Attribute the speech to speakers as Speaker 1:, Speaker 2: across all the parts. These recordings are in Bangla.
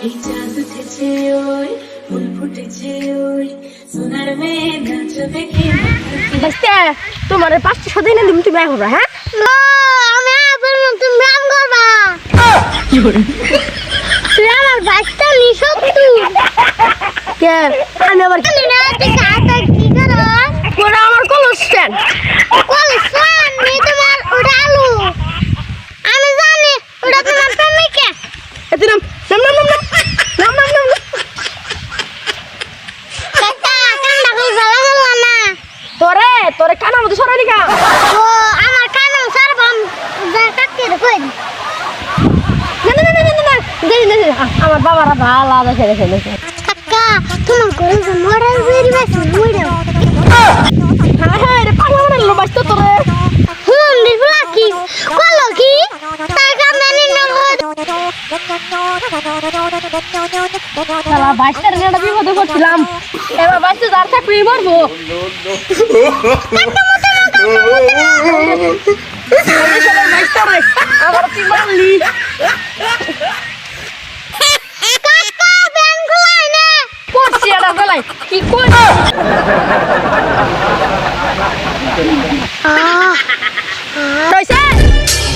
Speaker 1: এই চাঁদ উঠেছে ওই ফুল ফুটেছে ওই সোনার মেয়ে নাচ দেখে
Speaker 2: বাস্তে তোমার 500 দিন দিম তুমি আইবা হ্যাঁ
Speaker 3: না আমি বলবো তুমি ব্যায়াম করবা
Speaker 2: কি করে
Speaker 3: তুই আমার বাচ্চা নিশক্তু
Speaker 2: কে আমি আবার
Speaker 3: জানি না তুই কাটা কি করো
Speaker 2: কোন আমার কোলস্টেন
Speaker 3: কলসান নি তোমার উড়ালু আমি জানি ওটা তোমার প্রেমিকা
Speaker 2: এত নাম
Speaker 3: কাকা কান্ডা কই ভালো হলো না
Speaker 2: তোরে কানা মতো সরালি কা
Speaker 3: ও আমার কানে সারবাম যা কাটতে কই
Speaker 2: না আমার বাবারা ভালো দেখে
Speaker 3: কাকা তোমার ঘরে যে মরার বেরি বাসি মরে
Speaker 2: হ্যাঁ রে পাগলা বানাইলো বাস্তে তোরে
Speaker 3: হুম দিবলা কি কলো কি তাই কামানি নগদ
Speaker 2: শালা বাইস্তার নেড়া বিপদে পড়ছিলাম এবার বাইস্তে যার থাকবি মরবো আবার তুই মারলি
Speaker 3: কাকা ব্যাংক খোলাই না
Speaker 2: করছি এটা বেলায় কি কই রইছে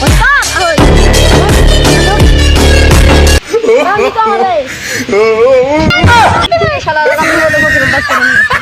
Speaker 2: ওস্তা ওই আমি তো আরে শালা আমি বলে বলছিলাম বাইস্তার